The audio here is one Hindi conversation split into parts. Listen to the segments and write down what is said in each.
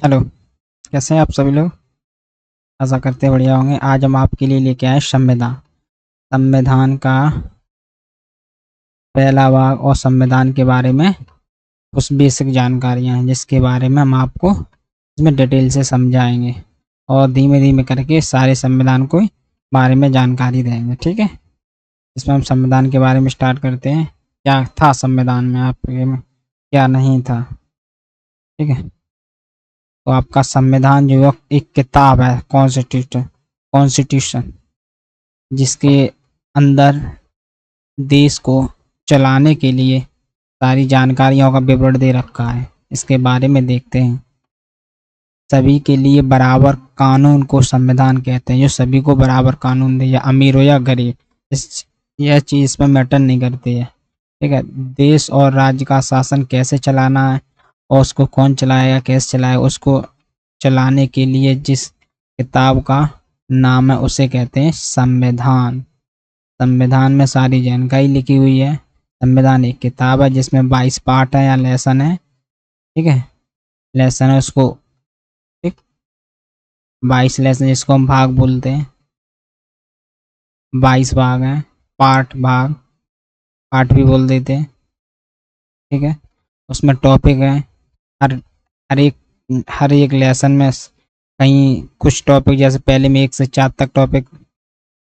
हेलो, कैसे हैं आप सभी लोग? आशा करते हैं बढ़िया होंगे। आज हम आपके लिए लेके आए संविधान। संविधान का पहला भाग और संविधान के बारे में कुछ बेसिक जानकारियाँ हैं, जिसके बारे में हम आपको इसमें डिटेल से समझाएंगे और धीमे धीमे करके सारे संविधान को बारे में जानकारी देंगे। ठीक है, इसमें हम संविधान के बारे में स्टार्ट करते हैं। क्या था संविधान में, आपके में क्या नहीं था? ठीक है, तो आपका संविधान जो है एक किताब है, कॉन्स्टिट्यूशन, जिसके अंदर देश को चलाने के लिए सारी जानकारियों का विवरण दे रखा है। इसके बारे में देखते हैं। सभी के लिए बराबर कानून को संविधान कहते हैं, जो सभी को बराबर कानून दे, या अमीर हो या गरीब, यह चीज़ इसमें मैटर नहीं करती है। ठीक है, देश और राज्य का शासन कैसे चलाना है और उसको कौन चलाएगा, कैसे चलाएगा, उसको चलाने के लिए जिस किताब का नाम है उसे कहते हैं संविधान। संविधान में सारी जानकारी लिखी हुई है। संविधान एक किताब है जिसमें 22 पार्ट है या लेसन है। ठीक है, लेसन है उसको, ठीक, 22 लेसन जिसको हम भाग बोलते हैं। 22 भाग हैं, पार्ट भी बोल देते हैं। ठीक है, उसमें टॉपिक है। हर हर एक लेसन में कहीं कुछ टॉपिक, जैसे पहले में 1 से 4 तक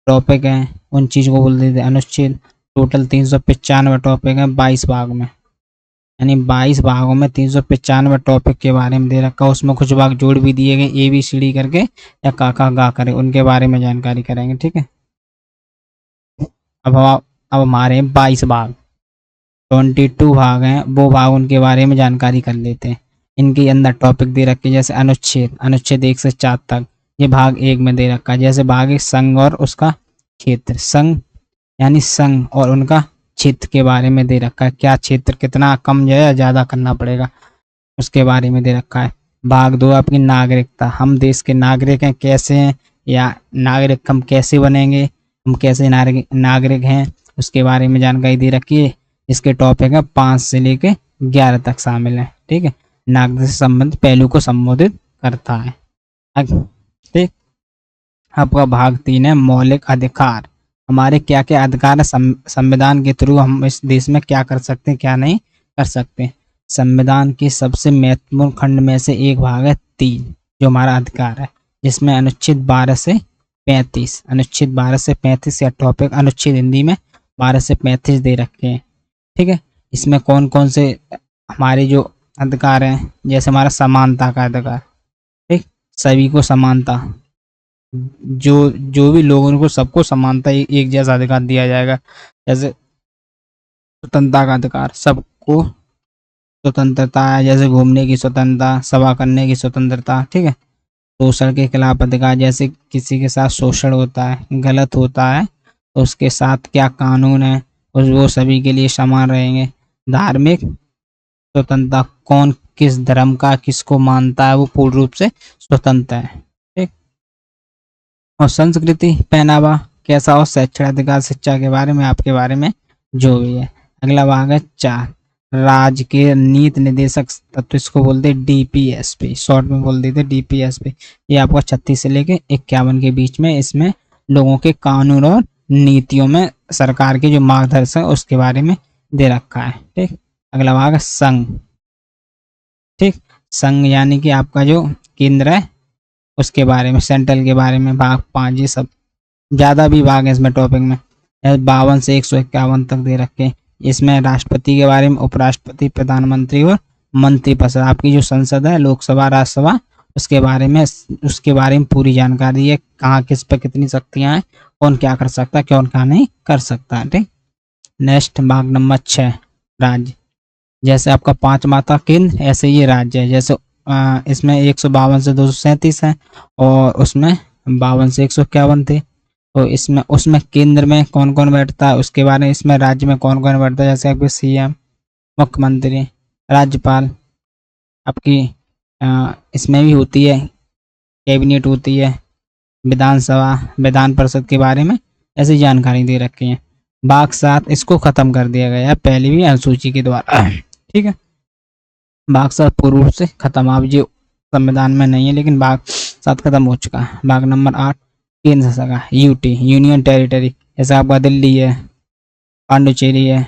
टॉपिक हैं, उन चीज़ को बोल देते हैं अनुच्छेद। टोटल 395 टॉपिक हैं 22 भाग में, यानी 22 भागों में 395 टॉपिक के बारे में दे रखा है। उसमें कुछ भाग जोड़ भी दिए गए, ABCD करके या काका गा करे, उनके बारे में जानकारी करेंगे। ठीक है, अब हमारे 22 भाग, 22 भाग हैं, वो भाग उनके बारे में जानकारी कर लेते हैं। इनके अंदर टॉपिक दे रखे, जैसे अनुच्छेद 1 से 4 तक, ये भाग 1 में दे रखा है। जैसे भाग 1 संघ और उसका क्षेत्र, संघ यानी संघ और उनका क्षेत्र के बारे में दे रखा है, क्या क्षेत्र कितना कम या ज़्यादा करना पड़ेगा, उसके बारे में दे रखा है। भाग 2 आपकी नागरिकता, हम देश के नागरिक हैं, कैसे हैं, या नागरिक हम कैसे बनेंगे, हम कैसे नागरिक हैं, उसके बारे में जानकारी दे रखी है। इसके टॉपिक है 5 से लेके 11 तक शामिल है। ठीक है, नागरिक से संबंधित पहलू को संबोधित करता है। ठीक, आपका भाग 3 है मौलिक अधिकार। हमारे क्या क्या अधिकार है, संविधान के थ्रू हम इस देश में क्या कर सकते हैं, क्या नहीं कर सकते। संविधान के सबसे महत्वपूर्ण खंड में से एक भाग है 3, जो हमारा अधिकार है, जिसमें अनुच्छेद 12 से 35 या टॉपिक अनुच्छेद हिंदी में 12 से 35 दे रखे हैं। ठीक है, इसमें कौन कौन से हमारे जो अधिकार हैं, जैसे हमारा समानता का अधिकार, ठीक, सभी को समानता, जो भी लोगों को सबको समानता एक जैसा अधिकार दिया जाएगा। जैसे स्वतंत्रता का अधिकार, सबको स्वतंत्रता है, जैसे घूमने की स्वतंत्रता, सभा करने की स्वतंत्रता। ठीक है, शोषण के खिलाफ अधिकार, जैसे किसी के साथ शोषण होता है, गलत होता है, तो उसके साथ क्या कानून है, वो सभी के लिए समान रहेंगे। धार्मिक स्वतंत्रता, कौन किस धर्म का किसको मानता है वो पूर्ण रूप से स्वतंत्र है। ठीक, और संस्कृति, पहनावा कैसा हो, शैक्षणिक अधिकार, शिक्षा के बारे में, आपके बारे में जो भी है। अगला भाग है 4, राज्य के नीति निर्देशक तत्व, इसको बोलते हैं DPSP, शॉर्ट में बोल देते DPSP। ये आपका 36 से लेके 51 के बीच में, इसमें लोगों के कानून और नीतियों में सरकार के जो मार्गदर्शक उसके बारे में दे रखा है। ठीक, अगला भाग है संघ। ठीक, संघ यानी कि आपका जो केंद्र है उसके बारे में, सेंट्रल के बारे में भाग 5। ये सब ज़्यादा भी भाग है इसमें टॉपिक में, 52 से 151 तक दे रखे हैं। इसमें राष्ट्रपति के बारे में, उपराष्ट्रपति, प्रधानमंत्री और मंत्रिपरिषद, आपकी जो संसद है, लोकसभा, राज्यसभा, उसके बारे में पूरी जानकारी है, कहाँ किस पर कितनी शक्तियाँ हैं, कौन क्या कर सकता है, कौन क्या नहीं कर सकता है। ठीक, नेक्स्ट भाग नंबर 6, राज्य। जैसे आपका 5 माता केंद्र, ऐसे ये राज्य है। जैसे इसमें 152 से 237 है और उसमें 52 से 151 थे। तो इसमें उसमें केंद्र में कौन कौन बैठता है उसके बारे में, इसमें राज्य में कौन कौन बैठता है, जैसे आपके CM, मुख्यमंत्री, राज्यपाल, आपकी इसमें भी होती है, कैबिनेट होती है, विधानसभा, विधान परिषद के बारे में ऐसी जानकारी दे रखी है। भाग 7 इसको खत्म कर दिया गया है पहले भी अनुसूची के द्वारा। ठीक है, भाग 7 पूर्ण रूप से खत्म। आप जो संविधान में नहीं है, लेकिन भाग 7 खत्म हो चुका है। भाग नंबर 8 केंद्र शाखा, यूटी यूनियन टेरिटरी, जैसे आपका दिल्ली है, पांडुचेरी है,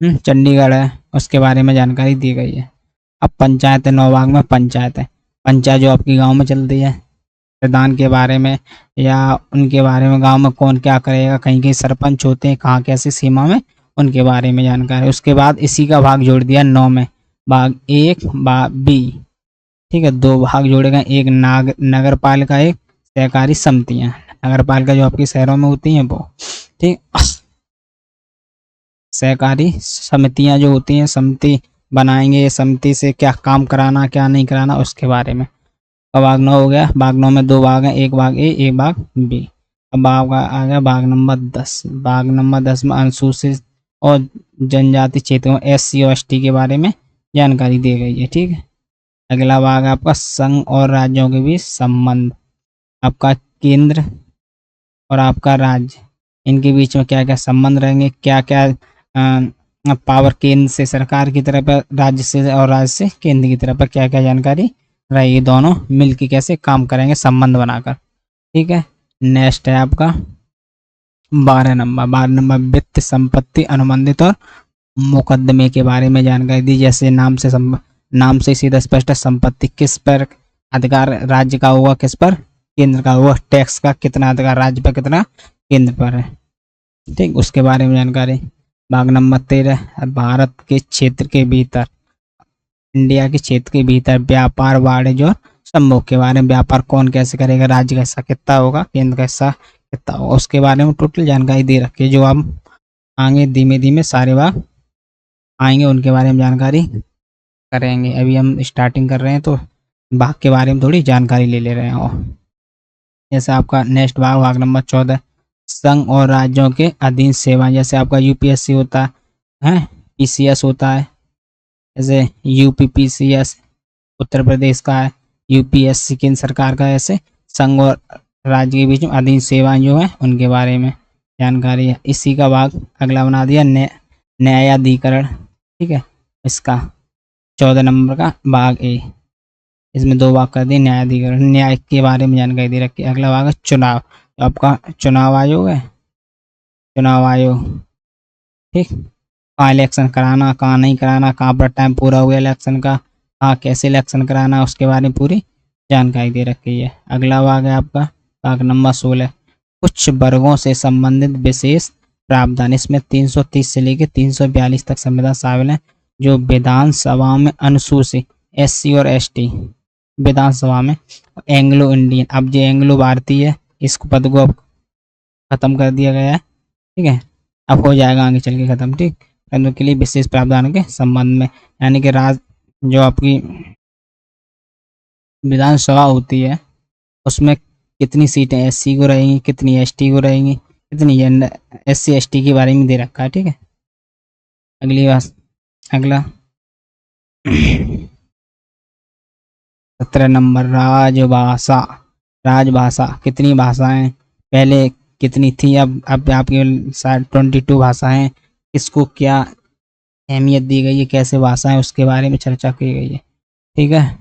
चंडीगढ़ है, उसके बारे में जानकारी दी गई है। अब पंचायत है, 9 भाग में पंचायत है। पंचायत जो आपकी गांव में चलती है, प्रधान के बारे में या उनके बारे में, गांव में कौन क्या करेगा, कहीं कहीं सरपंच होते हैं, कहाँ कैसी सीमा में, उनके बारे में जानकारी। उसके बाद इसी का भाग जोड़ दिया 9 में, भाग 1 भाग बी, ठीक है। 2 भाग जोड़े गए, एक नगर पालिका, एक सहकारी समितियां। नगर पालिका जो आपकी शहरों में होती हैं वो, ठीक। सहकारी समितियां जो होती हैं, समिति बनाएंगे, समिति से क्या काम कराना क्या नहीं कराना उसके बारे में। अब भाग 9 हो गया। भाग 9 में 2 भाग हैं, एक भाग ए, एक भाग बी। अब भाग आ गया भाग नंबर 10। भाग नंबर 10 में अनुसूचित और जनजाति क्षेत्रों, SC और ST के बारे में जानकारी दी गई है, ठीक है। अगला भाग है आपका संघ और राज्यों के बीच संबंध। आपका केंद्र और आपका राज्य, इनके बीच में क्या क्या संबंध रहेंगे, क्या क्या पावर केंद्र से सरकार की तरफ, राज्य से और राज्य से केंद्र की तरफ, क्या क्या जानकारी रहेगी, दोनों मिलकर कैसे काम करेंगे संबंध बनाकर, ठीक है। नेक्स्ट है आपका 12 नंबर वित्त संपत्ति अनुबंधित और मुकदमे के बारे में जानकारी दी। जैसे नाम से सीधा स्पष्ट है, संपत्ति किस पर अधिकार राज्य का हुआ, किस पर केंद्र का हुआ, टैक्स का कितना अधिकार राज्य पर, कितना केंद्र पर है, ठीक, उसके बारे में जानकारी। भाग नंबर 13 भारत के क्षेत्र के भीतर, इंडिया के क्षेत्र के भीतर व्यापार, वाणिज्य और संभोग के बारे में। व्यापार कौन कैसे करेगा, राज्य का हिस्सा कितना होगा, केंद्र का हिस्सा कितना होगा, उसके बारे में टोटल जानकारी दे रखी है। जो हम आगे धीमे धीमे सारे भाग आएंगे उनके बारे में जानकारी करेंगे। अभी हम स्टार्टिंग कर रहे हैं तो भाग के बारे में थोड़ी जानकारी ले रहे हैं। जैसे आपका नेक्स्ट भाग, भाग नंबर 14 संघ और राज्यों के अधीन सेवा। जैसे आपका UPSC होता है, PCS होता है, जैसे UPPCS उत्तर प्रदेश का है, UPSC केंद्र सरकार का। ऐसे संघ और राज्य के बीच में अधीन सेवाएं जो है उनके बारे में जानकारी है। इसी का भाग अगला बना दिया न्यायाधिकरण, ठीक है। इसका 14 नंबर का भाग ए, इसमें 2 भाग कर दिए। न्यायाधिकरण, न्याय के बारे में जानकारी दे रखी है। अगला भाग है चुनाव, तो आपका चुनाव आयोग है, चुनाव आयोग, ठीक। कहाँ इलेक्शन कराना, कहाँ नहीं कराना, कहाँ पर टाइम पूरा हो गया इलेक्शन का, कहाँ कैसे इलेक्शन कराना, उसके बारे में पूरी जानकारी दे रखी है। अगला भाग है आपका भाग नंबर 16 कुछ वर्गों से संबंधित विशेष प्रावधान। इसमें 330 से लेकर 342 तक संविधान शामिल है, जो विधानसभा में अनुसूचित SC और ST विधानसभा में। एंग्लो इंडियन, अब जो एंग्लो भारतीय है, इस पद को अब खत्म कर दिया गया है, ठीक है। अब हो जाएगा आगे चल के खत्म, ठीक। केंद्र के लिए विशेष प्रावधान के संबंध में, यानी कि जो आपकी विधानसभा होती है उसमें कितनी सीटें SC को रहेंगी, कितनी ST को रहेंगी, कितनी SC ST के बारे में दे रखा है, ठीक है। अगली बात, अगला 17 नंबर राजभाषा। राजभाषा कितनी भाषाएं, पहले कितनी थी, अब आपके शायद 22 भाषाएं। इसको क्या अहमियत दी गई है, कैसे भाषाएं, उसके बारे में चर्चा की गई है, ठीक है।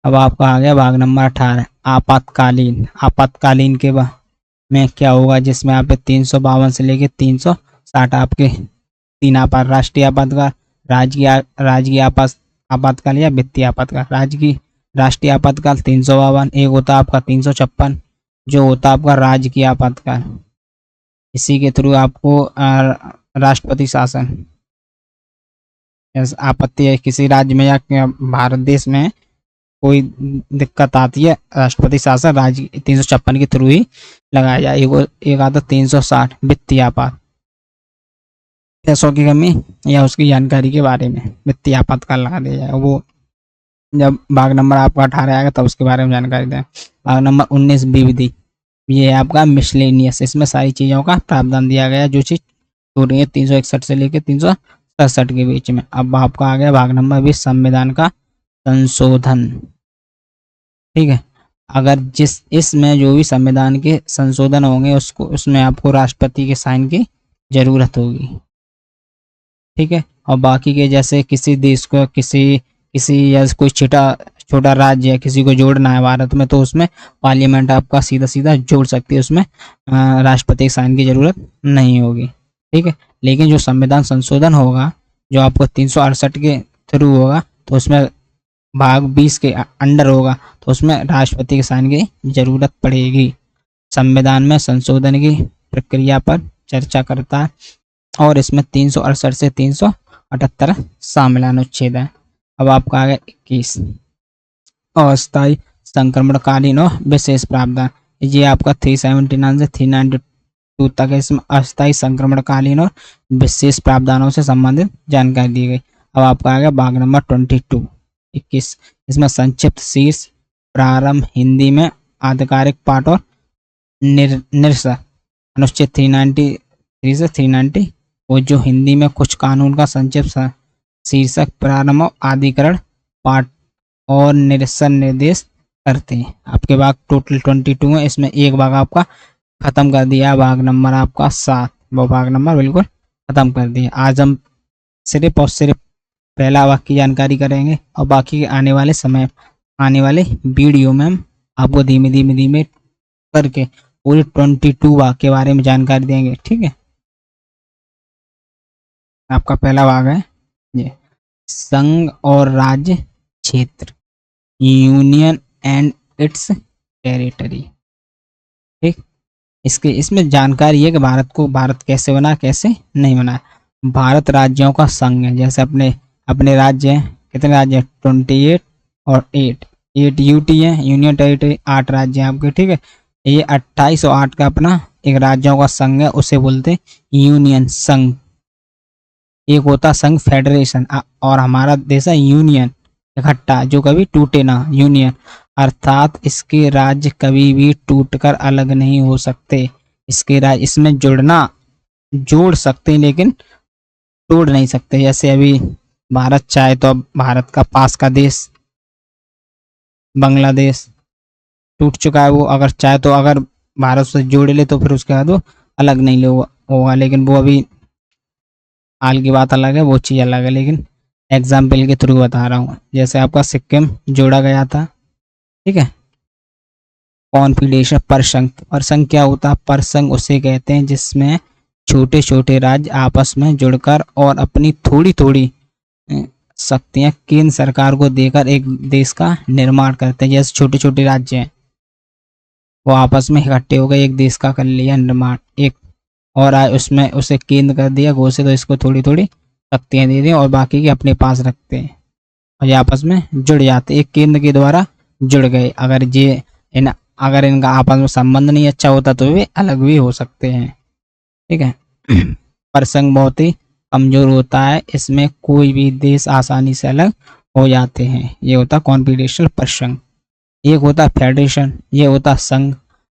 अब आपका आ गया भाग नंबर 18 आपातकालीन। आपातकालीन के में क्या होगा, जिसमें आप 352 से लेके 360 आपके 3 राष्ट्रीय आपातकाल, राजकीय आपातकाल या वित्तीय आपातकाल। राष्ट्रीय आपातकाल 352, एक होता आपका 356 जो होता आपका राजकीय आपातकाल। इसी के थ्रू आपको राष्ट्रपति शासन, आपत्ति है किसी राज्य में या भारत देश में कोई दिक्कत आती है, राष्ट्रपति शासन राज्य 356 के थ्रू ही लगाया जाए। एक आता 360 वित्तीय आपात, पैसों की कमी या उसकी जानकारी के बारे में वित्तीय आपातकाल लगा दिया जाए। वो जब भाग नंबर आपका 18 आएगा तब उसके बारे में जानकारी दें। भाग नंबर 19 विविधि, ये है आपका मिसलेनियस। इसमें सारी चीज़ों का प्रावधान दिया गया, जो चीज़ हो रही है 361 से लेकर 367 के बीच में। अब आपका आ गया भाग नंबर 20 संविधान का संशोधन, ठीक है। अगर इसमें जो भी संविधान के संशोधन होंगे उसमें आपको राष्ट्रपति के साइन की जरूरत होगी, ठीक है। और बाकी के जैसे किसी देश को किसी किसी या कोई छोटा छोटा राज्य है, किसी को जोड़ना है भारत में, तो उसमें पार्लियामेंट आपका सीधा सीधा जोड़ सकती है, उसमें राष्ट्रपति के साइन की जरूरत नहीं होगी। ठीक है, लेकिन जो संविधान संशोधन होगा, जो आपको 368 के थ्रू होगा, तो उसमें भाग 20 के अंडर होगा, तो उसमें राष्ट्रपति के साइन की जरूरत पड़ेगी। संविधान में संशोधन की प्रक्रिया पर चर्चा करता है और इसमें 368 से 378 शामिल अनुच्छेद है। अब आपका आ गया 21, अस्थायी संक्रमणकालीन और विशेष प्रावधान। ये आपका 379 से 392 तक है। इसमें अस्थायी संक्रमणकालीन और विशेष प्रावधानों से संबंधित जानकारी दी गई। अब आपका आ गया भाग नंबर 22, 21। इसमें संक्षिप्त शीर्ष, प्रारंभ, हिंदी में आधिकारिक पाठ और निरसक। अनुच्छेद 393 से 390 वो जो हिंदी में कुछ कानून का संक्षिप्त शीर्षक, प्रारंभ और अधिकरण, पाठ और निरसन निर्देश करते हैं। आपके भाग टोटल 22 है, इसमें एक भाग आपका खत्म कर दिया, भाग नंबर आपका 7, वो भाग नंबर बिल्कुल खत्म कर दिया। आज हम सिर्फ और सिर्फ पहला भाग की जानकारी करेंगे और बाकी आने वाले समय, आने वाले वीडियो में हम आपको धीमे धीमे धीमे करके पूरे 22 भाग के बारे में जानकारी देंगे। ठीक है, आपका पहला भाग है ये संघ और राज्य क्षेत्र, यूनियन एंड इट्स टेरिटरी। ठीक, इसमें जानकारी है कि भारत कैसे बना, कैसे नहीं बना। भारत राज्यों का संघ है, जैसे अपने राज्य हैं, कितने राज्य हैं, 28 और 8 यूटी है, यूनियन टेरिटरी 8 राज्य हैं आपके। ठीक है, ये 28 और 8 का अपना एक राज्यों का संघ है, उसे बोलते हैं यूनियन, संघ। एक होता संघ फेडरेशन, और हमारा देश है यूनियन, इकट्ठा, जो कभी टूटे ना, यूनियन। अर्थात इसके राज्य कभी भी टूटकर अलग नहीं हो सकते। इसके राज्य इसमें जोड़ सकते लेकिन तोड़ नहीं सकते। जैसे अभी भारत चाहे तो अब भारत का पास का देश बांग्लादेश टूट चुका है, वो अगर चाहे तो अगर भारत से जोड़ ले तो फिर उसके बाद वो अलग नहीं होगा, लेकिन वो अभी हाल की बात अलग है, वो चीज़ अलग है, लेकिन एग्जाम्पल के थ्रू बता रहा हूँ। जैसे आपका सिक्किम जोड़ा गया था, ठीक है, कॉन्फेडरेशन परसंघ क्या होता है, परसंघ उसे कहते हैं जिसमें छोटे छोटे राज्य आपस में जुड़कर और अपनी थोड़ी थोड़ी शक्तियां केंद्र सरकार को देकर एक देश का निर्माण करते हैं। जैसे छोटे छोटे राज्य हैं, वो आपस में इकट्ठे हो गए, एक देश का कर लिया निर्माण, एक और उसमें उसे केंद्र कर दिया घोषित, तो इसको थोड़ी थोड़ी शक्तियां दे दी और बाकी के अपने पास रखते हैं और ये आपस में जुड़ जाते, एक केंद्र के द्वारा जुड़ गए। अगर इनका आपस में संबंध नहीं अच्छा होता तो वे अलग भी हो सकते हैं। ठीक है, परसंघ बहुत ही कमजोर होता है, इसमें कोई भी देश आसानी से अलग हो जाते हैं। ये होता कॉन्फेडरेशन परसंघ। एक होता फेडरेशन, ये होता संघ,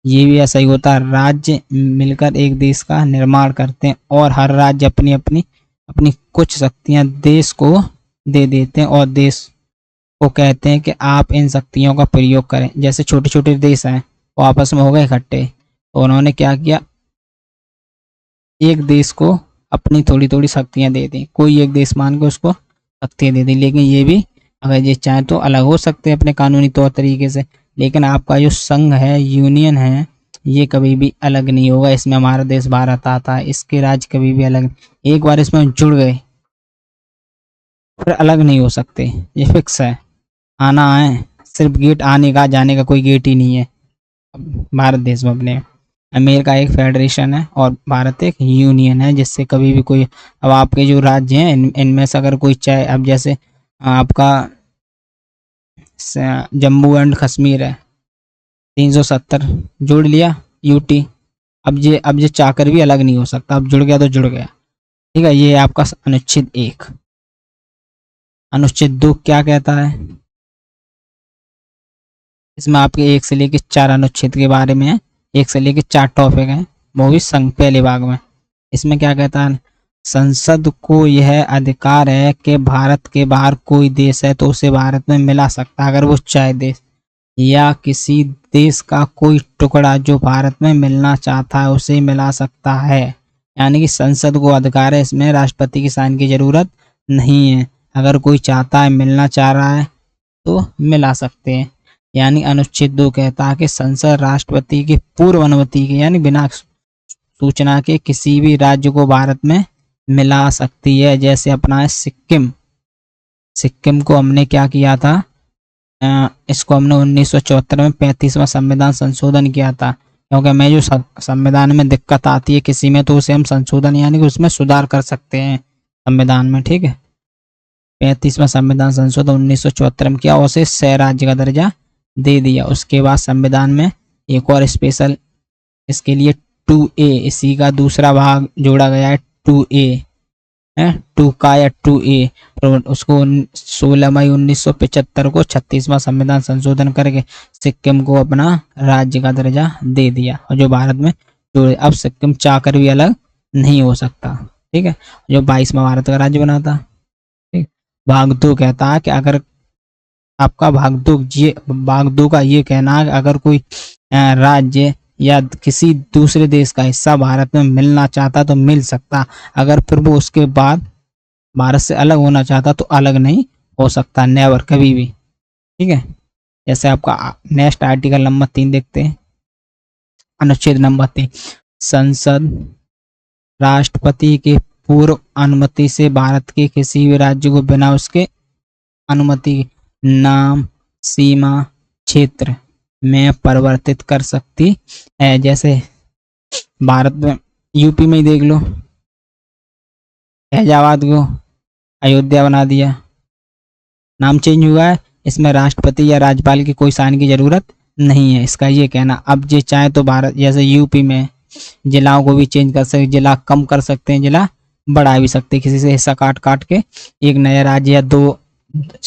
ये भी ऐसा ही होता है, राज्य मिलकर एक देश का निर्माण करते हैं और हर राज्य अपनी अपनी अपनी कुछ शक्तियां देश को दे देते हैं और देश को कहते हैं कि आप इन शक्तियों का प्रयोग करें। जैसे छोटे छोटे देश हैं, वो आपस में हो गए इकट्ठे, तो उन्होंने क्या किया, एक देश को अपनी थोड़ी थोड़ी शक्तियां दे दी, कोई एक देश मान के उसको शक्तियां दे दी, लेकिन ये भी अगर ये चाहे तो अलग हो सकते हैं अपने कानूनी तौर तरीके से, लेकिन आपका जो संघ है, यूनियन है, ये कभी भी अलग नहीं होगा। इसमें हमारा देश भारत आता है, इसके राज्य कभी भी अलग, एक बार इसमें जुड़ गए फिर अलग नहीं हो सकते, ये फिक्स है। आना है, सिर्फ गेट आने का, जाने का कोई गेट ही नहीं है भारत देश में अपने। अमेरिका एक फेडरेशन है और भारत एक यूनियन है, जिससे कभी भी कोई, अब आपके जो राज्य हैं इनमें से अगर कोई चाहे, अब जैसे आपका जम्मू एंड कश्मीर है, 370 जोड़ लिया यूटी, अब ये चाहकर भी अलग नहीं हो सकता, अब जुड़ गया तो जुड़ गया। ठीक है, ये आपका अनुच्छेद 1। अनुच्छेद 2 क्या कहता है, इसमें आपके 1 से लेकर 4 अनुच्छेद के बारे में है, 1 से लेकर 4 टॉपिक हैं, वो भी संघ पहले भाग में। इसमें क्या कहता है, संसद को यह अधिकार है कि भारत के बाहर कोई देश है तो उसे भारत में मिला सकता है अगर वो चाहे, देश या किसी देश का कोई टुकड़ा जो भारत में मिलना चाहता है उसे मिला सकता है। यानी कि संसद को अधिकार है, इसमें राष्ट्रपति की साइन की जरूरत नहीं है। अगर कोई चाहता है, मिलना चाह रहा है तो मिला सकते हैं। यानी अनुच्छेद 2 कहता है कि संसद राष्ट्रपति की पूर्व अनुमति के यानी बिना सूचना के किसी भी राज्य को भारत में मिला सकती है। जैसे अपना है सिक्किम, सिक्किम को हमने क्या किया था, इसको हमने 1974 में 35वां संविधान संशोधन किया था। क्योंकि हमें जो संविधान में दिक्कत आती है किसी में, तो उसे हम संशोधन यानी कि उसमें सुधार कर सकते हैं संविधान में, ठीक है। 35वां संविधान संशोधन 1974 में किया, उसे 6 राज्य का दर्जा दे दिया। उसके बाद संविधान में एक और स्पेशल इसके लिए 2A, इसी का दूसरा भाग जोड़ा गया है 2A है, 2 का या 2A। तो उसको 16 मई 1975 को 36वां संविधान संशोधन करके सिक्किम को अपना राज्य का दर्जा दे दिया, और जो भारत में जो अब सिक्किम चाहकर भी अलग नहीं हो सकता, ठीक है, जो 22वां भारत का राज्य बना था, ठीक। भाग 2 कहता है कि अगर आपका भाग 2 का ये कहना है, अगर कोई राज्य या किसी दूसरे देश का हिस्सा भारत में मिलना चाहता तो मिल सकता, अगर फिर वो उसके बाद भारत से अलग होना चाहता तो अलग नहीं हो सकता, नेवर, कभी भी, ठीक है। जैसे आपका नेक्स्ट आर्टिकल नंबर 3 देखते हैं, अनुच्छेद नंबर 3, संसद राष्ट्रपति के पूर्व अनुमति से भारत के किसी भी राज्य को बिना उसके अनुमति नाम, सीमा, क्षेत्र में परिवर्तित कर सकती है। जैसे भारत में यूपी में ही देख लो, फैजाबाद को अयोध्या बना दिया, नाम चेंज हुआ है, इसमें राष्ट्रपति या राज्यपाल की कोई साइन की जरूरत नहीं है, इसका ये कहना। अब जे चाहे तो भारत जैसे यूपी में जिलाओं को भी चेंज कर सकते, जिला कम कर सकते हैं, जिला बढ़ा भी सकते हैं, किसी से हिस्सा काट काट के एक नया राज्य या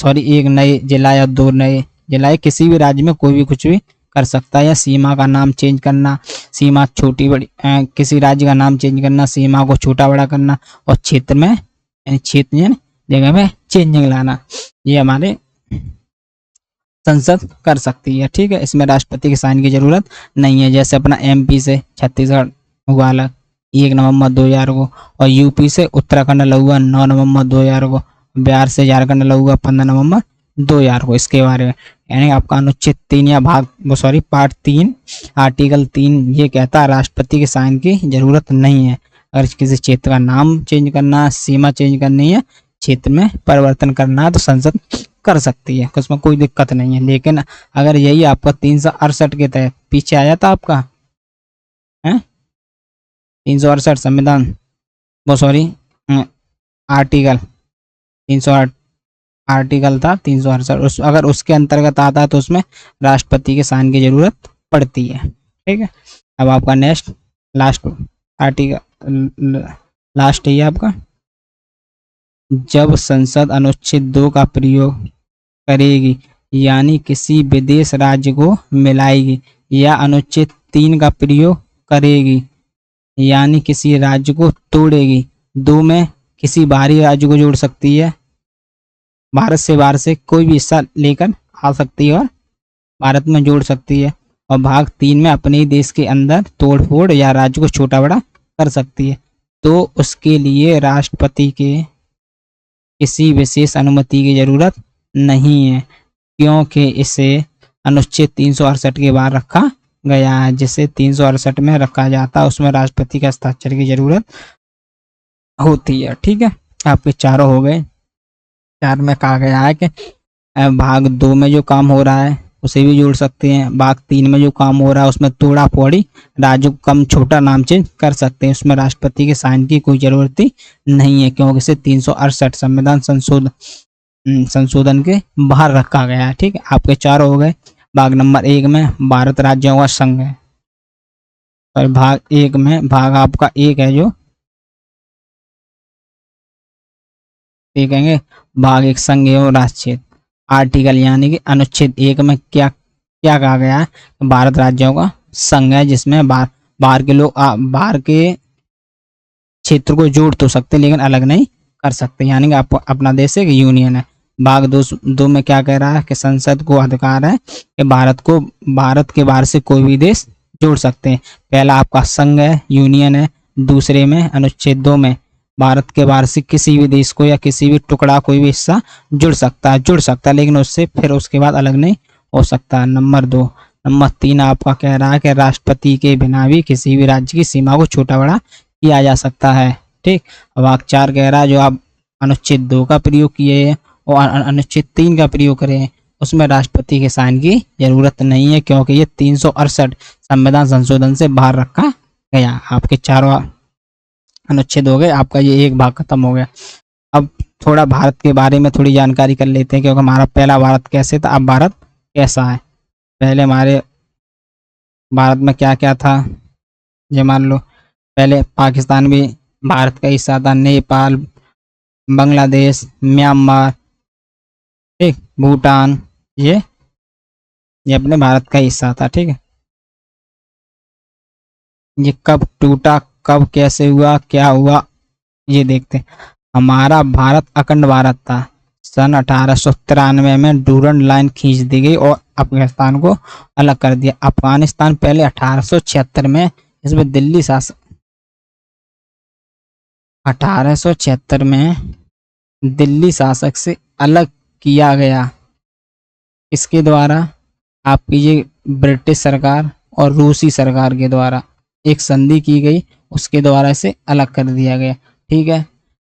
एक नए जिला या 2 नए जिला, किसी भी राज्य में कोई भी कुछ भी कर सकता है। या सीमा का नाम चेंज करना, सीमा छोटी बड़ी किसी राज्य का नाम चेंज करना, सीमा को छोटा बड़ा करना, और क्षेत्र में क्षेत्र जगह में चेंजिंग लाना, ये हमारे संसद कर सकती है, ठीक है। इसमें राष्ट्रपति के साइन की जरूरत नहीं है। जैसे अपना MP से छत्तीसगढ़ हुआ अलग 1 नवंबर 2000 को, और यूपी से उत्तराखंड अलग हुआ 9 नवंबर 2000 को, बिहार से झारखंड अलग हुआ 15 नवंबर 2000 को। इसके बारे में यानी आपका अनुच्छेद 3 या पार्ट 3 आर्टिकल 3 ये कहता है राष्ट्रपति के साइन की जरूरत नहीं है। अगर किसी क्षेत्र का नाम चेंज करना, सीमा चेंज करनी है, क्षेत्र में परिवर्तन करना है तो संसद कर सकती है, उसमें कोई दिक्कत नहीं है। लेकिन अगर यही आपका 368 के तहत पीछे आ जाता आपका है 368 संविधान आर्टिकल 308 आर्टिकल था 368, अगर उसके अंतर्गत आता है तो उसमें राष्ट्रपति के साइन की जरूरत पड़ती है, ठीक है। अब आपका नेक्स्ट लास्ट आर्टिकल लास्ट है आपका, जब संसद अनुच्छेद 2 का प्रयोग करेगी यानी किसी विदेश राज्य को मिलाएगी, या अनुच्छेद 3 का प्रयोग करेगी यानी किसी राज्य को तोड़ेगी, 2 में किसी बाहरी राज्य को जोड़ सकती है, भारत से बाहर से कोई भी हिस्सा लेकर आ सकती है और भारत में जोड़ सकती है, और भाग 3 में अपने देश के अंदर तोड़ फोड़ या राज्य को छोटा बड़ा कर सकती है, तो उसके लिए राष्ट्रपति के किसी विशेष अनुमति की जरूरत नहीं है, क्योंकि इसे अनुच्छेद 368 के बाद रखा गया है। जिसे 368 में रखा जाता है उसमें राष्ट्रपति के हस्ताक्षर की जरूरत होती है, ठीक है। आपके चारों हो गए। 4 में कहा गया है कि भाग 2 में जो काम हो रहा है उसे भी जोड़ सकते हैं, भाग 3 में जो काम हो रहा है उसमें तोड़ा फोड़ी राज्य को कम छोटा नाम चेंज कर सकते हैं, उसमें राष्ट्रपति के साइन की कोई जरूरत ही नहीं है, क्योंकि इसे 368 संविधान संशोधन के बाहर रखा गया है, ठीक है। आपके 4 हो गए। भाग नंबर 1 में भारत राज्यों का संघ है, और भाग 1 में भाग आपका 1 है जो देखेंगे, भाग 1 संघ एवं राष्ट्रक्षेत्र आर्टिकल यानी कि अनुच्छेद 1 में क्या क्या कहा गया है, भारत राज्यों का संघ है, जिसमें बाहर के लोग बाहर के क्षेत्र को जोड़ तो सकते लेकिन अलग नहीं कर सकते, यानी कि आपको अपना देश एक यूनियन है। भाग 2 में क्या कह रहा है कि संसद को अधिकार है कि भारत के बाहर से कोई भी देश जोड़ सकते हैं। पहला आपका संघ है, यूनियन है। दूसरे में अनुच्छेद 2 में भारत के बाहर से किसी भी देश को या किसी भी टुकड़ा कोई भी हिस्सा जुड़ सकता है लेकिन उससे फिर उसके बाद अलग नहीं हो सकता। नंबर 3 आपका कह रहा है कि राष्ट्रपति के बिना भी किसी भी राज्य की सीमा को छोटा बड़ा किया जा सकता है। ठीक। अब वाक्य 4 कह रहा है जो आप अनुच्छेद 2 का प्रयोग किए हैं और अनुच्छेद 3 का प्रयोग करें उसमें राष्ट्रपति के साइन की जरूरत नहीं है क्योंकि ये 368 संविधान संशोधन से बाहर रखा गया। आपके चारों अनुच्छेद हो गए, आपका ये एक भाग खत्म हो गया। अब थोड़ा भारत के बारे में थोड़ी जानकारी कर लेते हैं क्योंकि हमारा पहला भारत कैसे था, अब भारत कैसा है। पहले हमारे भारत में क्या क्या था, ये मान लो पहले पाकिस्तान भी भारत का हिस्सा था, नेपाल, बांग्लादेश, म्यांमार, ठीक, भूटान, ये अपने भारत का हिस्सा था। ठीक है। ये कब टूटा, कब कैसे हुआ, क्या हुआ, ये देखते हैं। हमारा भारत अखंड भारत था। सन 1893 में डूरंड लाइन खींच दी गई और अफगानिस्तान को अलग कर दिया। अफगानिस्तान पहले 1876 में इसमें दिल्ली शासक 1876 में दिल्ली शासक से अलग किया गया। इसके द्वारा आपकी ये ब्रिटिश सरकार और रूसी सरकार के द्वारा एक संधि की गई, उसके द्वारा इसे अलग कर दिया गया। ठीक है।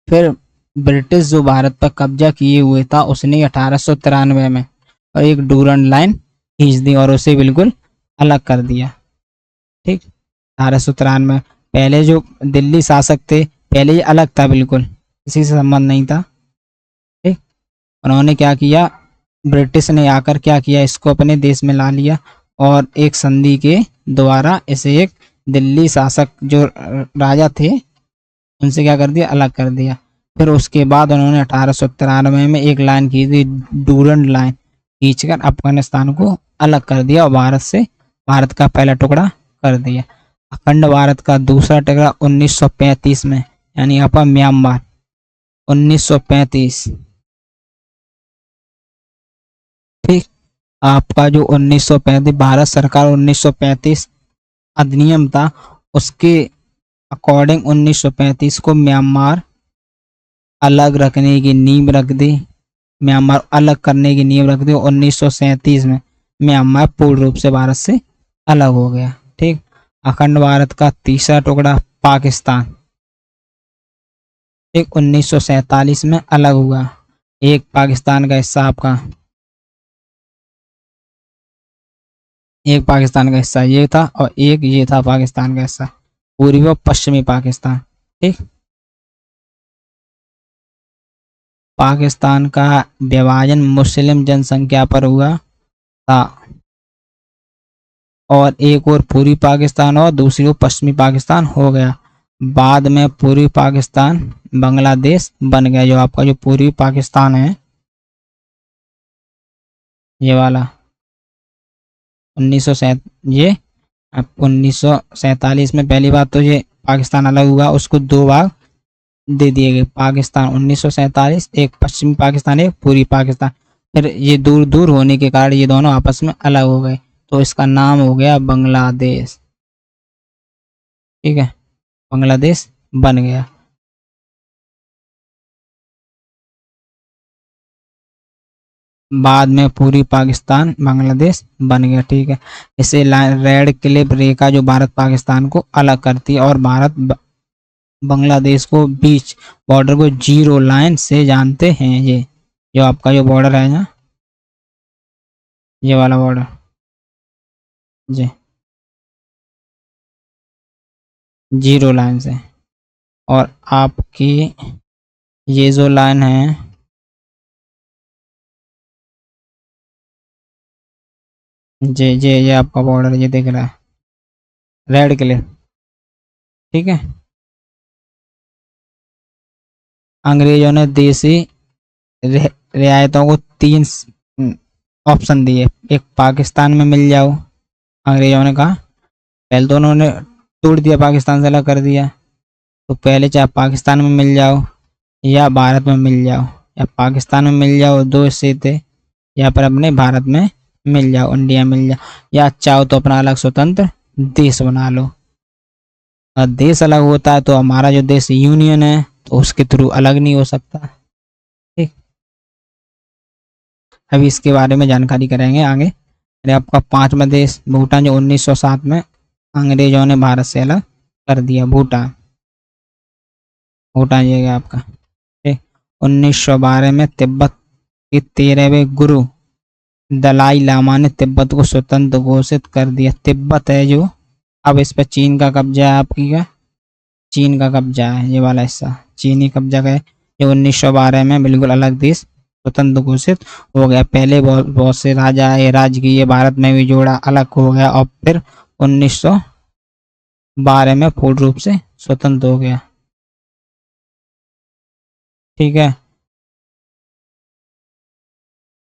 फिर ब्रिटिश जो भारत पर कब्जा किए हुए था उसने 1893 में और एक डूरंड लाइन खींच दी और उसे बिल्कुल अलग कर दिया। ठीक। 1893 पहले जो दिल्ली शासक थे पहले ये अलग था, बिल्कुल किसी से संबंध नहीं था। ठीक। उन्होंने क्या किया, ब्रिटिश ने आकर क्या किया, इसको अपने देश में ला लिया और एक संधि के द्वारा इसे एक दिल्ली शासक जो राजा थे उनसे क्या कर दिया, अलग कर दिया। फिर उसके बाद उन्होंने 1893 में एक लाइन की थी, डूरंड लाइन खींचकर अफगानिस्तान को अलग कर दिया और भारत का पहला टुकड़ा कर दिया। अखंड भारत का दूसरा टुकड़ा 1935 में, यानी आपका म्यांमार 1935। ठीक। आपका जो 1935 भारत सरकार 1935 अधिनियम था उसके अकॉर्डिंग 1935 को म्यांमार अलग रखने की नींव रख दी, म्यांमार अलग करने की नींव रख दी। 1937 में म्यांमार पूर्ण रूप से भारत से अलग हो गया। ठीक। अखंड भारत का तीसरा टुकड़ा पाकिस्तान, ठीक, 1947 में अलग हुआ। एक पाकिस्तान का हिस्सा आपका, एक पाकिस्तान का हिस्सा ये था और एक ये था पाकिस्तान का हिस्सा, पूर्वी व पश्चिमी पाकिस्तान। ठीक। पाकिस्तान का विभाजन मुस्लिम जनसंख्या पर हुआ था और एक और पूर्वी पाकिस्तान और दूसरी ओर पश्चिमी पाकिस्तान हो गया। बाद में पूर्वी पाकिस्तान बांग्लादेश बन गया। जो आपका जो पूर्वी पाकिस्तान है ये वाला 1947 में पहली बात तो ये पाकिस्तान अलग हुआ, उसको दो भाग दे दिए गए, पाकिस्तान 1947, एक पश्चिमी पाकिस्तान एक पूर्वी पाकिस्तान। फिर ये दूर दूर होने के कारण ये दोनों आपस में अलग हो गए तो इसका नाम हो गया बांग्लादेश। ठीक है, बांग्लादेश बन गया। बाद में पूरी पाकिस्तान बांग्लादेश बन गया। ठीक है, इसे रेड क्लिप रेखा जो भारत पाकिस्तान को अलग करती है और भारत बांग्लादेश को बीच बॉर्डर को जीरो लाइन से जानते हैं। ये जो आपका जो बॉर्डर है ना, ये वाला बॉर्डर जी जीरो लाइन से, और आपकी ये जो लाइन है ये आपका बॉर्डर ये दिख रहा है रेड क्लिप। ठीक है, अंग्रेजों ने देसी रियायतों को 3 ऑप्शन दिए, एक पाकिस्तान में मिल जाओ, अंग्रेजों ने कहा। पहले तो उन्होंने तोड़ दिया, पाकिस्तान से अलग कर दिया, तो पहले चाहे पाकिस्तान में मिल जाओ या भारत में मिल जाओ, या पाकिस्तान में मिल जाओ 2 हिस्से थे, या फिर अपने भारत में मिल जाओ, इंडिया मिल जाओ, या चाहो तो अपना अलग स्वतंत्र देश बना लो। और देश अलग होता है तो हमारा जो देश यूनियन है तो उसके थ्रू अलग नहीं हो सकता। ठीक, अभी इसके बारे में जानकारी करेंगे आगे। अरे आपका पांचवा देश भूटान, जो 1907 में अंग्रेजों ने भारत से अलग कर दिया। भूटान, भूटान ये गया आपका। ठीक, 1912 में तिब्बत के 13वें गुरु दलाई लामा ने तिब्बत को स्वतंत्र घोषित कर दिया। तिब्बत है जो, अब इस पर चीन का कब्जा है आपकी, क्या चीन का कब्जा है, ये वाला हिस्सा चीनी कब्जा का है। ये 1912 में बिल्कुल अलग देश स्वतंत्र घोषित हो गया। पहले बहुत बहुत से राजा है राज किए, भारत में भी जोड़ा, अलग हो गया, और फिर 1912 में पूर्ण रूप से स्वतंत्र हो गया। ठीक है,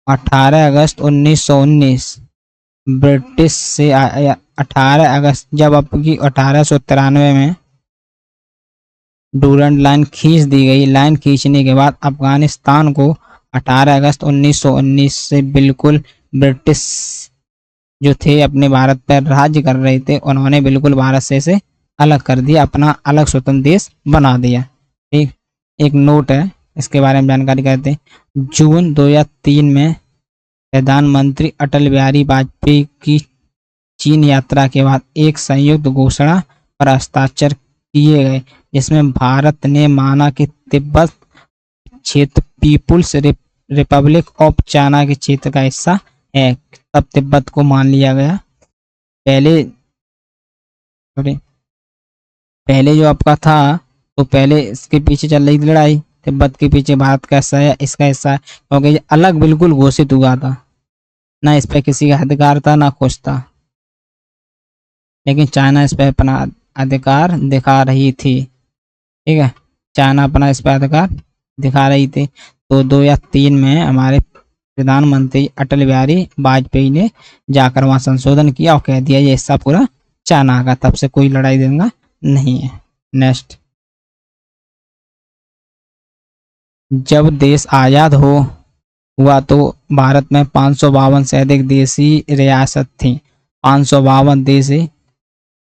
18 अगस्त 1919 ब्रिटिश से 18 अगस्त, जब आपकी 1893 में डूरंड लाइन खींच दी गई। लाइन खींचने के बाद अफगानिस्तान को 18 अगस्त 1919 से बिल्कुल ब्रिटिश जो थे अपने भारत पर राज्य कर रहे थे, उन्होंने बिल्कुल भारत से अलग कर दिया, अपना अलग स्वतंत्र देश बना दिया। ठीक, एक नोट है, इसके बारे में जानकारी करते हैं। जून 2003 में प्रधानमंत्री अटल बिहारी वाजपेयी की चीन यात्रा के बाद एक संयुक्त घोषणा पर हस्ताक्षर किए गए, जिसमें भारत ने माना कि तिब्बत क्षेत्र पीपुल्स रिपब्लिक ऑफ चाइना के क्षेत्र का हिस्सा है। तब तिब्बत को मान लिया गया। पहले पहले जो आपका था, तो पहले इसके पीछे चल रही थी लड़ाई, तिब्बत के पीछे भारत का हिस्सा है, इसका हिस्सा है, क्योंकि ये अलग बिल्कुल घोषित हुआ था, ना इस पर किसी का अधिकार था ना कुछ था। लेकिन चाइना इस पर अपना अधिकार दिखा रही थी। ठीक है, चाइना अपना इस पर अधिकार दिखा रही थी। तो 2003 में हमारे प्रधानमंत्री अटल बिहारी वाजपेयी ने जाकर वहां संशोधन किया और कह दिया ये हिस्सा पूरा चाइना का। तब से कोई लड़ाई देना नहीं है। नेक्स्ट, जब देश आजाद हुआ तो भारत में 552 से अधिक देशी रियासत थी। 552 देशी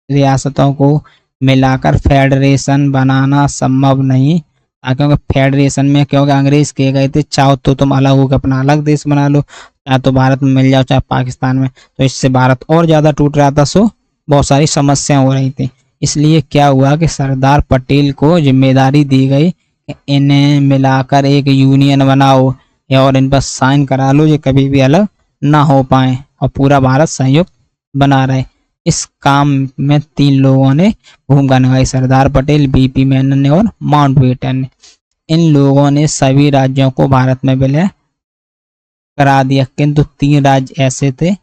रियासतों को मिलाकर फेडरेशन बनाना संभव नहीं था, क्योंकि फेडरेशन में, क्योंकि अंग्रेज कह गए थे चाहो तो तुम अलग होकर अपना अलग देश बना लो, चाहे तो भारत में मिल जाओ चाहे पाकिस्तान में, तो इससे भारत और ज्यादा टूट रहा था। सो बहुत सारी समस्याएं हो रही थी। इसलिए क्या हुआ कि सरदार पटेल को जिम्मेदारी दी गई कि इन्हें मिलाकर एक यूनियन बनाओ, या और इन पर साइन करा लो, ये कभी भी अलग ना हो पाए और पूरा भारत संयुक्त बना रहे। इस काम में 3 लोगों ने भूमिका निभाई, सरदार पटेल, बीपी मेनन ने और माउंटबेटन ने। इन लोगों ने सभी राज्यों को भारत में विलय करा दिया, किंतु 3 राज्य ऐसे थे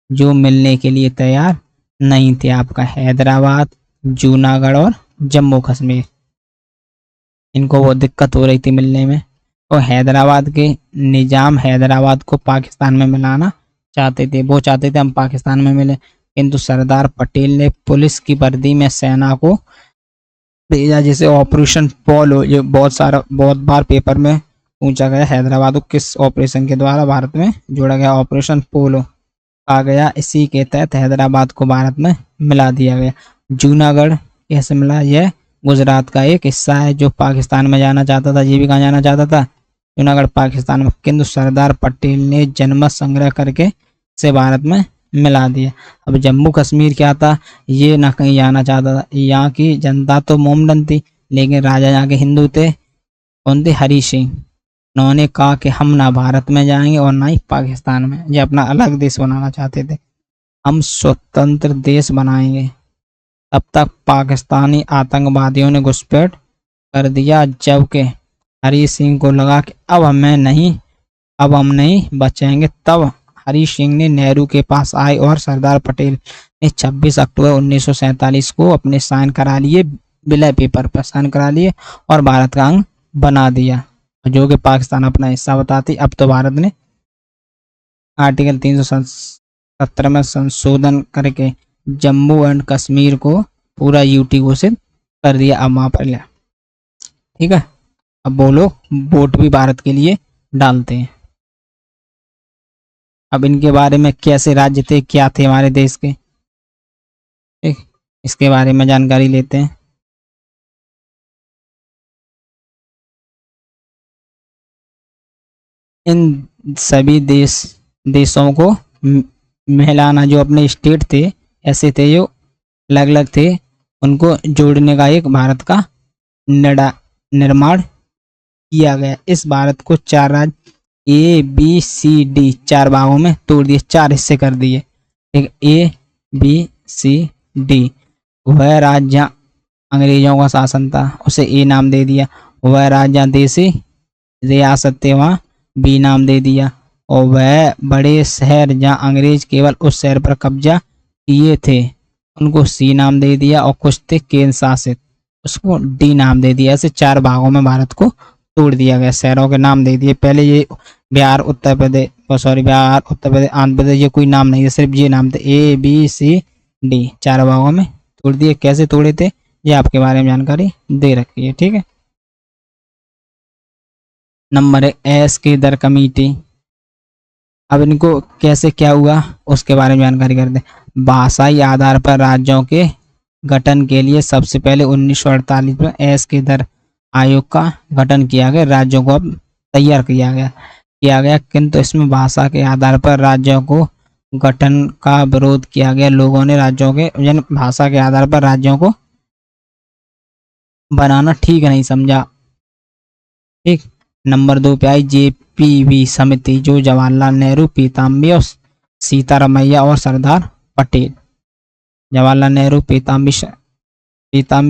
जो मिलने के लिए तैयार नहीं थे। आपका हैदराबाद, जूनागढ़ और जम्मू कश्मीर। इनको बहुत दिक्कत हो रही थी मिलने में। और हैदराबाद के निजाम हैदराबाद को पाकिस्तान में मिलाना चाहते थे, वो चाहते थे हम पाकिस्तान में मिले, किंतु सरदार पटेल ने पुलिस की वर्दी में सेना को भेजा, जिसे ऑपरेशन पोलो, ये बहुत बार पेपर में पूछा गया, हैदराबाद को किस ऑपरेशन के द्वारा भारत में जोड़ा गया, ऑपरेशन पोलो आ गया। इसी के तहत हैदराबाद को भारत में मिला दिया गया। जूनागढ़ कैसे मिला? यह गुजरात का एक हिस्सा है जो पाकिस्तान में जाना चाहता था। ये भी कहाँ जाना चाहता था? जूनागढ़ पाकिस्तान में, किंतु सरदार पटेल ने जनमत संग्रह करके से भारत में मिला दिया। अब जम्मू कश्मीर क्या था? ये ना कहीं जाना चाहता था। यहाँ की जनता तो मोमडन थी, लेकिन राजा यहाँ के हिंदू थे। कौन थे? हरी सिंह। उन्होंने कहा कि हम ना भारत में जाएंगे और ना ही पाकिस्तान में, ये अपना अलग देश बनाना चाहते थे। हम स्वतंत्र देश बनाएंगे। तब तक पाकिस्तानी आतंकवादियों ने घुसपैठ कर दिया, जबकि हरी सिंह को लगा कि अब हम नहीं बचेंगे। तब हरी सिंह ने नेहरू के पास आए और सरदार पटेल ने 26 अक्टूबर 1947 को अपने साइन करा लिए, विलय पेपर पर साइन करा लिए और भारत का अंग बना दिया, जो कि पाकिस्तान अपना हिस्सा बताती। अब तो भारत ने आर्टिकल 317 में संशोधन करके जम्मू एंड कश्मीर को पूरा यूटी घोषित कर दिया। अब वहां पर लिया, ठीक है। अब वो लोग वोट भी भारत के लिए डालते हैं। अब इनके बारे में कैसे राज्य थे, क्या थे हमारे देश के, ठीक, इसके बारे में जानकारी लेते हैं। इन सभी देशों को मिलाना, जो अपने स्टेट थे ऐसे थे जो अलग अलग थे, उनको जोड़ने का एक भारत का निर्माण किया गया। इस भारत को 4 राज्य ABCD 4 भागों में तोड़ दिए, 4 हिस्से कर दिए। ठीक, ABCD। वह राज्य जहाँ अंग्रेजों का शासन था उसे ए नाम दे दिया, वह राज्य जहाँ देसी रियासत थे वहाँ बी नाम दे दिया, और वह बड़े शहर जहाँ अंग्रेज केवल उस शहर पर कब्जा किए थे उनको सी नाम दे दिया, और कुछ थे केंद्र शासित उसको डी नाम दे दिया। ऐसे 4 भागों में भारत को तोड़ दिया गया, शहरों के नाम दे दिए। पहले ये बिहार उत्तर प्रदेश, बिहार उत्तर प्रदेश आंध्र प्रदेश, ये कोई नाम नहीं है, सिर्फ ये नाम थे ABCD, 4 भागों में तोड़ दिए। कैसे तोड़े थे ये आपके बारे में जानकारी दे रखी है। ठीक है, नंबर 1 एस्केदर कमेटी। अब इनको कैसे क्या हुआ उसके बारे में जानकारी करते हैं। भाषाई आधार पर राज्यों के गठन के लिए सबसे पहले 1948 में एस्केदर आयोग का गठन किया गया, राज्यों को अब तैयार किया गया, किंतु इसमें भाषा के आधार पर राज्यों को गठन का विरोध किया गया। लोगों ने राज्यों के यानी भाषा के आधार पर राज्यों को बनाना ठीक नहीं समझा। ठीक, नंबर 2 पे आई JPV समिति, जो जवाहरलाल नेहरू, पीताम्बी और सीतारमैया और सरदार पटेल। जवाहरलाल नेहरू, पीताम्बी,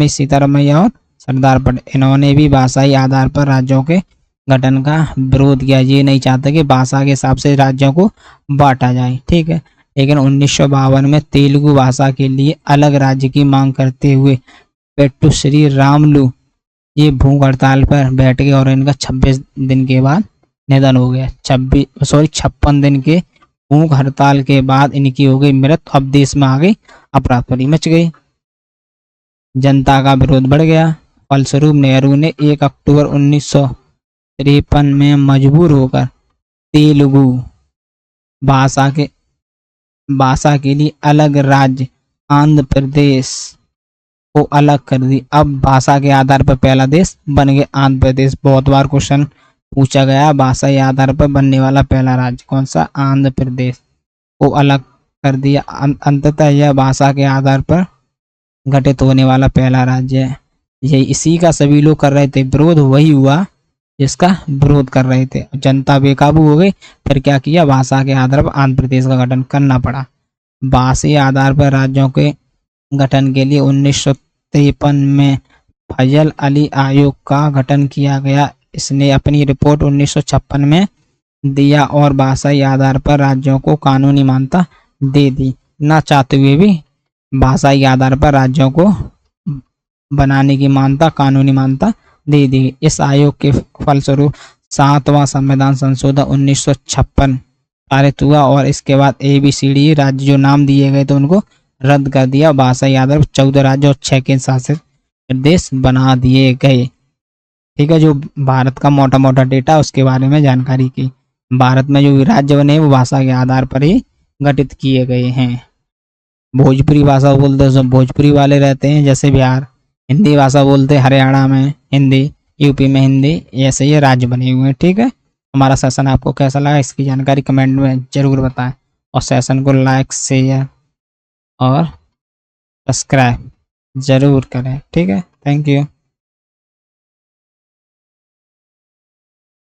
सीतारमैया और सरदार पटेल, इन्होंने भी भाषाई आधार पर राज्यों के गठन का विरोध किया। ये नहीं चाहते कि भाषा के हिसाब से राज्यों को बांटा जाए। ठीक है, लेकिन 1952 में तेलुगु भाषा के लिए अलग राज्य की मांग करते हुए पेट्टू श्री रामलू ये भूख हड़ताल पर बैठ गए, और इनका 26 दिन के बाद निधन हो गया। 56 दिन के भूख हड़ताल के बाद इनकी हो गई मृत्यु। अब देश में आ गई अफरा-तफरी मच गई, जनता का विरोध बढ़ गया। फलस्वरूप नेहरू ने 1 अक्टूबर 1953 में मजबूर होकर तेलुगु भाषा के लिए अलग राज्य आंध्र प्रदेश को अलग कर दी। अब भाषा के आधार पर पहला देश बन गया आंध्र प्रदेश। बहुत बार क्वेश्चन पूछा गया, भाषा के आधार पर बनने वाला पहला राज्य कौन सा? आंध्र प्रदेश को अलग कर दिया। अंततः यह भाषा के आधार पर गठित होने वाला पहला राज्य है। यही इसी का सभी लोग कर रहे थे विरोध, वही हुआ जिसका विरोध कर रहे थे। जनता बेकाबू हो गई, फिर क्या किया, भाषा के आधार पर आंध्र प्रदेश का गठन करना पड़ा। भाषाई आधार पर राज्यों के गठन के लिए 1953 में फजल अली आयोग का गठन किया गया। इसने अपनी रिपोर्ट 1956 में दिया और भाषाई आधार पर राज्यों को कानूनी मान्यता दे दी। न चाहते हुए भी भाषाई आधार पर राज्यों को बनाने की मान्यता, कानूनी मान्यता दे दी। इस आयोग के फलस्वरूप 7वां संविधान संशोधन 1956 पारित हुआ, और इसके बाद ABCD राज्य जो नाम दिए गए थे उनको रद्द कर दिया। भाषाई आधार पर 14 राज्य और 6 केंद्र शासित प्रदेश बना दिए गए। ठीक है, जो भारत का मोटा मोटा डेटा उसके बारे में जानकारी की। भारत में जो राज्य बने वो भाषा के आधार पर ही गठित किए गए हैं। भोजपुरी भाषा बोलते सब भोजपुरी वाले रहते हैं, जैसे बिहार। हिंदी भाषा बोलते हरियाणा में हिंदी, यूपी में हिंदी, ऐसे ये राज्य बने हुए हैं। ठीक है, हमारा सेशन आपको कैसा लगा इसकी जानकारी कमेंट में जरूर बताएं, और सेशन को लाइक, शेयर और सब्सक्राइब जरूर करें। ठीक है, थैंक यू।